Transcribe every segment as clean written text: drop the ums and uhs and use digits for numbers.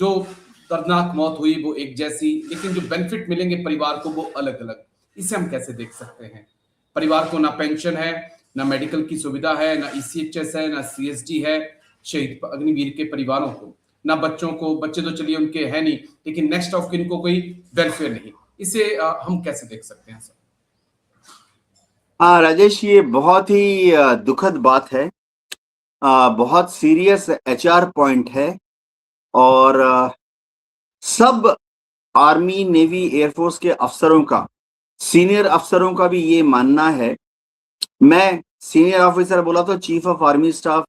जो दर्दनाक मौत हुई वो एक जैसी, लेकिन जो बेनिफिट मिलेंगे परिवार को वो अलग अलग। इसे हम कैसे देख सकते हैं? परिवार को ना पेंशन है, ना मेडिकल की सुविधा है, ना ईसीएचएस है, ना सीएसडी है शहीद अग्निवीर के परिवारों को, ना बच्चों को। बच्चे तो चलिए उनके है नहीं, लेकिन नेक्स्ट ऑफ किन को कोई वेलफेयर नहीं। इसे हम कैसे देख सकते हैं सर? हाँ राजेश, ये बहुत ही दुखद बात है। बहुत सीरियस एचआर पॉइंट है। और सब आर्मी, नेवी, एयरफोर्स के अफसरों का, सीनियर अफसरों का भी ये मानना है। मैं सीनियर ऑफिसर बोला तो chief of army staff,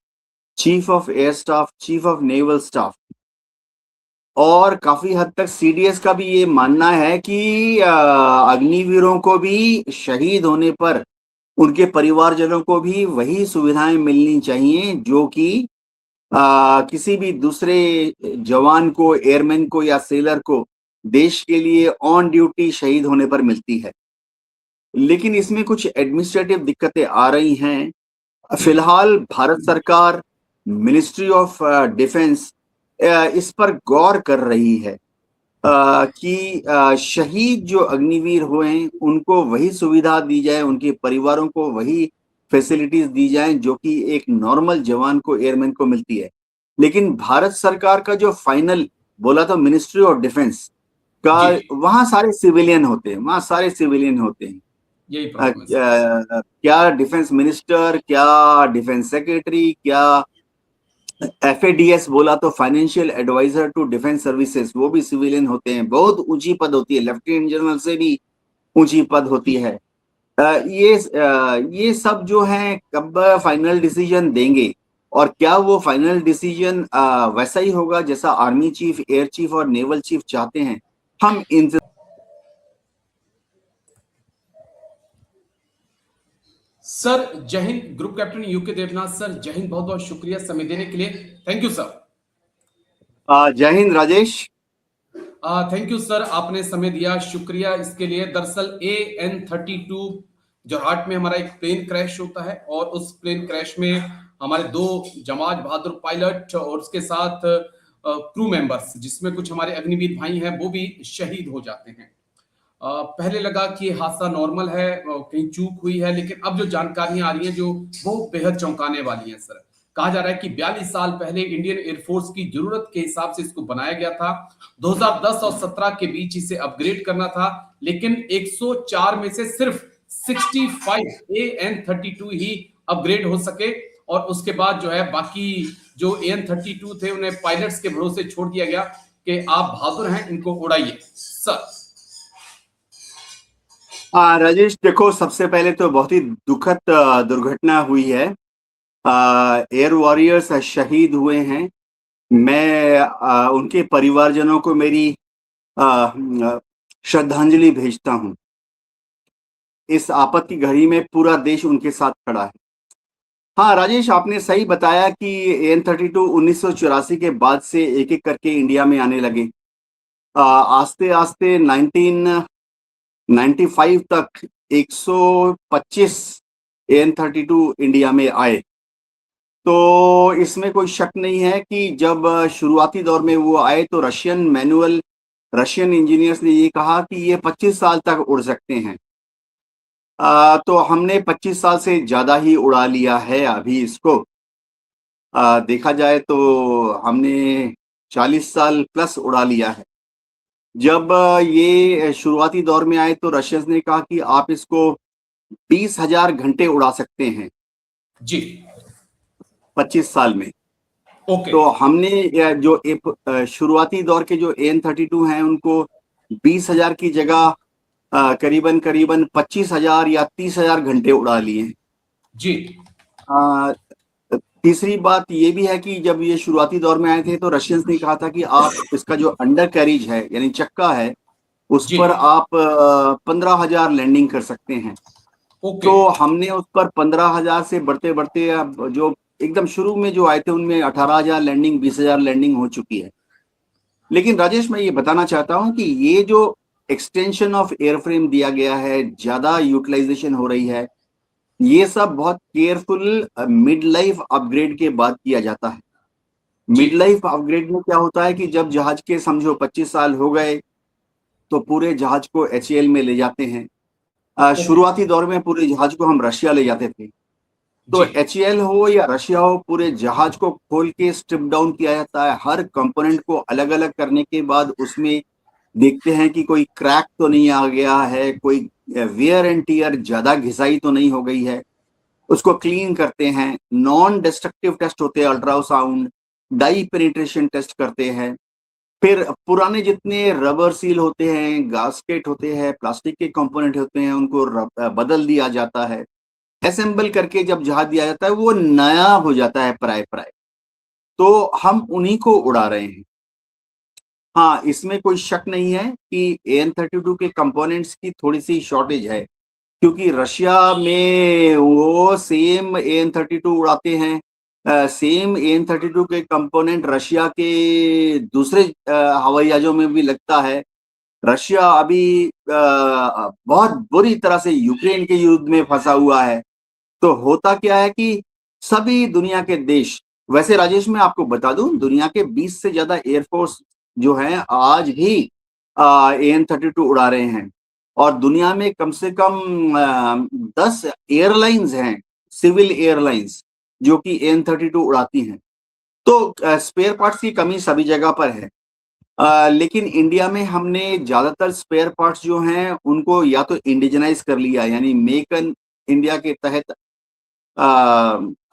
chief of air staff, chief of naval staff, और काफी हद तक सीडीएस का भी ये मानना है कि अग्निवीरों को भी शहीद होने पर उनके परिवारजनों को भी वही सुविधाएं मिलनी चाहिए जो कि किसी भी दूसरे जवान को, एयरमैन को या सेलर को देश के लिए ऑन ड्यूटी शहीद होने पर मिलती है। लेकिन इसमें कुछ एडमिनिस्ट्रेटिव दिक्कतें आ रही हैं। फिलहाल भारत सरकार, मिनिस्ट्री ऑफ डिफेंस इस पर गौर कर रही है कि शहीद जो अग्निवीर हुए उनको वही सुविधा दी जाए, उनके परिवारों को वही फैसिलिटीज दी जाएं जो कि एक नॉर्मल जवान को, एयरमैन को मिलती है। लेकिन भारत सरकार का जो फाइनल बोला तो मिनिस्ट्री ऑफ डिफेंस का, वहां सारे सिविलियन होते हैं, वहां सारे सिविलियन होते हैं। यही प्रॉब्लम है। क्या डिफेंस मिनिस्टर, क्या डिफेंस सेक्रेटरी, क्या एफएडीएस बोला तो financial adviser to defence services, वो भी सिविलियन होते हैं। बहुत ऊंची पद होती है, लेफ्टिनेंट जनरल से भी ऊंची पद होती है। ये सब जो है कब फाइनल डिसीजन देंगे, और क्या वो फाइनल डिसीजन वैसा ही होगा जैसा आर्मी चीफ, एयर चीफ और नेवल चीफ चाहते हैं, हम इन। सर जय हिंद। Group captain UK Devnath sir, जय हिंद। बहुत बहुत शुक्रिया समय देने के लिए। Thank you sir. जय हिंद राजेश। थैंक यू सर, आपने समय दिया, शुक्रिया इसके लिए। दरअसल AN-32 जोरहाट में हमारा एक प्लेन क्रैश होता है, और उस प्लेन क्रैश में हमारे 2 जमाज बहादुर पायलट और उसके साथ क्रू मेंबर्स, जिसमें कुछ हमारे अग्निवीर भाई हैं, वो भी शहीद हो जाते हैं। पहले लगा कि हादसा नॉर्मल है, कहीं चूक हुई है, लेकिन अब जो जानकारियां आ रही हैं जो वो बेहद चौंकाने वाली हैं सर। कहा जा रहा है कि 42 साल पहले इंडियन एयरफोर्स की जरूरत के हिसाब से इसको बनाया गया था। 2010 और 17 के बीच इसे अपग्रेड करना था, लेकिन 104 में से सिर्फ 65 AN-32 ही अपग्रेड हो सके, और उसके बाद जो है बाकी जो AN-32 थे उन्हें पायलट्स के भरोसे छोड़ दिया गया कि आप बहादुर हैं, इनको उड़ाइए सर। राजेश देखो, सबसे पहले तो बहुत ही दुखद दुर्घटना हुई है। एयर वॉरियर्स शहीद हुए हैं। मैं उनके परिवारजनों को मेरी श्रद्धांजलि भेजता हूं। इस आपत्ति घड़ी में पूरा देश उनके साथ खड़ा है। हाँ राजेश, आपने सही बताया कि AN-32 1984 के बाद से एक एक करके इंडिया में आने लगे। आस्ते आस्ते 1995 तक 125 AN-32 इंडिया में आए। तो इसमें कोई शक नहीं है कि जब शुरुआती दौर में वो आए तो रशियन इंजीनियर्स ने ये कहा कि ये 25 साल तक उड़ सकते हैं। तो हमने 25 साल से ज्यादा ही उड़ा लिया है अभी इसको। देखा जाए तो हमने 40 साल प्लस उड़ा लिया है। जब ये शुरुआती दौर में आए तो रशियंस ने कहा कि आप इसको 20,000 घंटे उड़ा सकते हैं जी 25 साल में। ओके। तो हमने जो शुरुआती दौर के जो AN-32 हैं उनको 20,000 की जगह करीबन 25,000 या 30,000 घंटे उड़ा लिए। जी तीसरी बात ये भी है कि जब ये शुरुआती दौर में आए थे तो रशियंस ने कहा था कि आप इसका जो अंडर कैरिज है, यानी चक्का है, उस पर आप 15,000 लैंडिंग कर सकते हैं। तो हमने उस पर 15,000 से बढ़ते बढ़ते अब जो एकदम शुरू में जो आए थे उनमें 18,000 लैंडिंग, 20,000 लैंडिंग हो चुकी है। लेकिन राजेश, मैं ये बताना चाहता हूं कि ये जो एक्सटेंशन ऑफ एयरफ्रेम दिया गया है, ज्यादा यूटिलाइजेशन हो रही है, ये सब बहुत केयरफुल मिड लाइफ अपग्रेड के बाद किया जाता है। जी, मिड लाइफ अपग्रेड में क्या होता है कि जब जहाज के समझो 25 साल हो गए तो पूरे जहाज को एचएएल में ले जाते हैं। ओके, शुरुआती दौर में पूरे जहाज को हम रशिया ले जाते थे। तो जी, एचएएल हो या रशिया हो, पूरे जहाज को खोल के स्ट्रिप डाउन किया जाता है। हर कंपोनेंट को अलग अलग करने के बाद उसमें देखते हैं कि कोई क्रैक तो नहीं आ गया है, कोई वेयर एंड टियर ज्यादा घिसाई तो नहीं हो गई है। उसको क्लीन करते हैं, नॉन डिस्ट्रक्टिव टेस्ट होते हैं, अल्ट्रासाउंड, डाई पेनिट्रेशन टेस्ट करते हैं। फिर पुराने जितने रबर सील होते हैं, गास्केट होते हैं, प्लास्टिक के कंपोनेंट होते हैं, उनको बदल दिया जाता है। असेंबल करके जब जहाज दिया जाता है वो नया हो जाता है प्राय प्राय। तो हम उन्हीं को उड़ा रहे हैं। हाँ, इसमें कोई शक नहीं है कि AN-32 के कंपोनेंट्स की थोड़ी सी शॉर्टेज है, क्योंकि रशिया में वो सेम AN-32 उड़ाते हैं। सेम AN-32 के कंपोनेंट रशिया के दूसरे हवाई जहाजों में भी लगता है। रशिया अभी बहुत बुरी तरह से यूक्रेन के युद्ध में फंसा हुआ है। तो होता क्या है कि सभी दुनिया के देश, वैसे राजेश मैं आपको बता दूं, दुनिया के 20 से ज्यादा एयरफोर्स जो हैं आज भी AN-32 उड़ा रहे हैं। और दुनिया में कम से कम 10 एयरलाइंस हैं, सिविल एयरलाइंस, जो कि AN-32 उड़ाती हैं। तो स्पेयर पार्ट्स की कमी सभी जगह पर है। लेकिन इंडिया में हमने ज्यादातर स्पेयर पार्ट्स जो हैं उनको या तो इंडिजनाइज कर लिया, यानी मेक इन इंडिया के तहत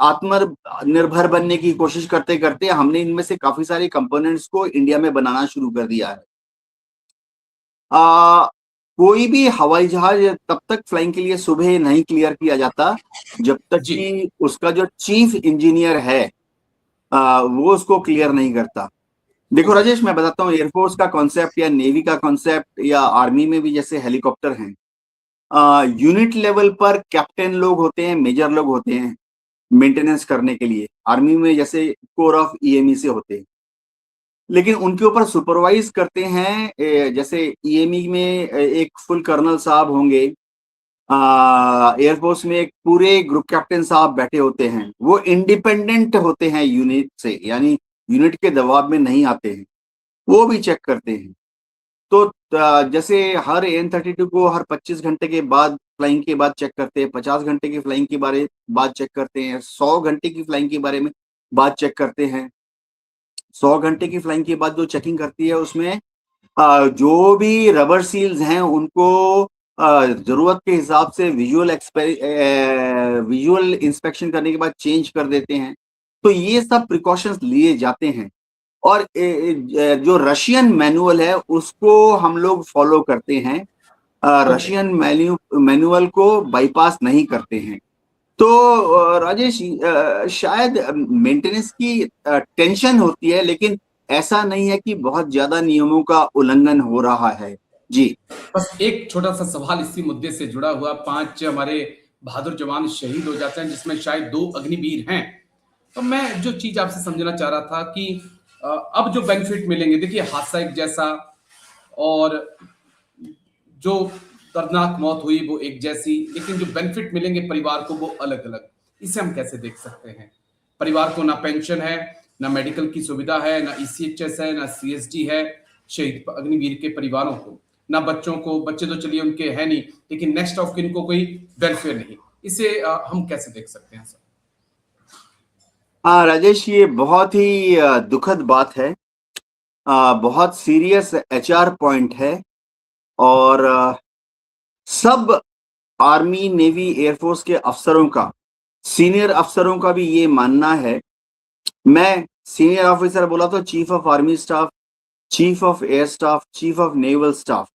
आत्मनिर्भर बनने की कोशिश करते करते हमने इनमें से काफी सारे कंपोनेंट्स को इंडिया में बनाना शुरू कर दिया है। आ, कोई भी हवाई जहाज तब तक फ्लाइंग के लिए सुबह नहीं क्लियर किया जाता जब तक जी, कि उसका जो चीफ इंजीनियर है वो उसको क्लियर नहीं करता। देखो ओके, राजेश, मैं बताता हूँ, एयरफोर्स का कॉन्सेप्ट या नेवी का कॉन्सेप्ट या आर्मी में भी जैसे हेलीकॉप्टर हैं, यूनिट लेवल पर कैप्टन लोग होते हैं, मेजर लोग होते हैं मेंटेनेंस करने के लिए। आर्मी में जैसे कोर ऑफ ईएमई से होते हैं, लेकिन उनके ऊपर सुपरवाइज करते हैं जैसे ईएमई में एक फुल कर्नल साहब होंगे। एयरफोर्स में एक पूरे ग्रुप कैप्टन साहब बैठे होते हैं, वो इंडिपेंडेंट होते हैं यूनिट से, यानी यूनिट के दबाव में नहीं आते हैं। वो भी चेक करते हैं। तो जैसे हर AN-32 को हर 25 घंटे के बाद फ्लाइंग के बाद चेक करते हैं, 50 घंटे की फ्लाइंग के बारे बाद चेक करते हैं, 100 घंटे की फ्लाइंग के बारे में बाद चेक करते हैं। 100 घंटे की फ्लाइंग के बाद जो चेकिंग करती है उसमें जो भी रबर सील्स हैं उनको जरूरत के हिसाब से विजुअल इंस्पेक्शन करने के बाद चेंज कर देते हैं। तो ये सब प्रिकॉशंस लिए जाते हैं। और जो रशियन मैनुअल है उसको हम लोग फॉलो करते हैं। ओके। रशियन मैनुअल को बाईपास नहीं करते हैं। तो राजेश, शायद मेंटेनेंस की टेंशन होती है, लेकिन ऐसा नहीं है कि बहुत ज्यादा नियमों का उल्लंघन हो रहा है। जी। बस एक छोटा-सा सवाल इसी मुद्दे से जुड़ा हुआ, 5 हमारे बहादुर जवान शहीद हो जाते हैं, जिसमें शायद 2 अग्निवीर हैं। तो मैं जो चीज़ आपसे समझना चाह रहा था कि अब जो बेनिफिट मिलेंगे, देखिए हादसा एक जैसा और जो दर्दनाक मौत हुई वो एक जैसी, लेकिन जो बेनिफिट मिलेंगे परिवार को वो अलग-अलग। इसे हम कैसे देख सकते हैं? परिवार को ना पेंशन है, ना मेडिकल की सुविधा है, ना ईसीएचएस है, ना सीएसडी है, शहीद अग्निवीर के परिवारों को, ना बच्चों को, बच्चे तो चलिए उनके हैं नहीं, लेकिन नेक्स्ट ऑफ किन को कोई वेलफेयर नहीं। इसे हम कैसे देख सकते हैं सर? हाँ राजेश, ये बहुत ही दुखद बात है। बहुत सीरियस HR पॉइंट है। और सब आर्मी, नेवी, एयरफोर्स के अफसरों का, सीनियर अफसरों का भी ये मानना है। मैं सीनियर ऑफिसर बोला तो chief of army staff, chief of air staff, chief of naval staff,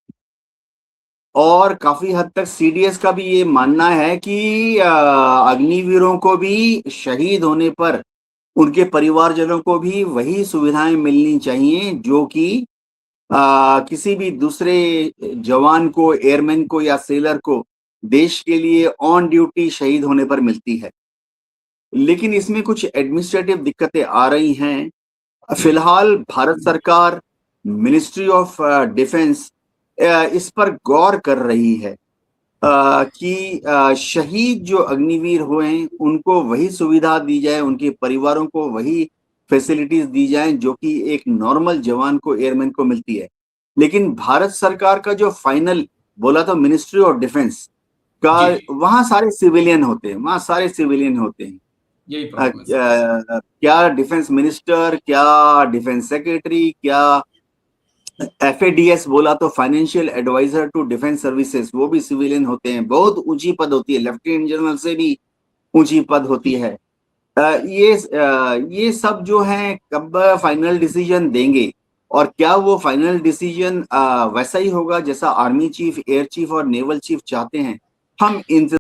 और काफी हद तक CDS का भी ये मानना है कि अग्निवीरों को भी शहीद होने पर उनके परिवारजनों को भी वही सुविधाएं मिलनी चाहिए जो कि किसी भी दूसरे जवान को, एयरमैन को या सेलर को देश के लिए ऑन ड्यूटी शहीद होने पर मिलती है। लेकिन इसमें कुछ एडमिनिस्ट्रेटिव दिक्कतें आ रही हैं। फिलहाल भारत सरकार, मिनिस्ट्री ऑफ डिफेंस इस पर गौर कर रही है कि शहीद जो अग्निवीर हुए हैं उनको वही सुविधा दी जाए, उनके परिवारों को वही फैसिलिटीज दी जाएं जो कि एक नॉर्मल जवान को, एयरमैन को मिलती है। लेकिन भारत सरकार का जो फाइनल बोला तो मिनिस्ट्री ऑफ डिफेंस का, जी वहां सारे सिविलियन होते हैं, वहां सारे सिविलियन होते हैं। यही प्रॉब्लम है सर। क्या डिफेंस मिनिस्टर, क्या डिफेंस सेक्रेटरी, क्या FADS बोला तो financial adviser to defence services, वो भी सिविलियन होते हैं। बहुत ऊंची पद होती है, लेफ्टिनेंट जनरल से भी ऊंची पद होती है। ये सब जो है कब फाइनल डिसीजन देंगे, और क्या वो फाइनल डिसीजन वैसा ही होगा जैसा आर्मी चीफ, एयर चीफ और नेवल चीफ चाहते हैं, हम इन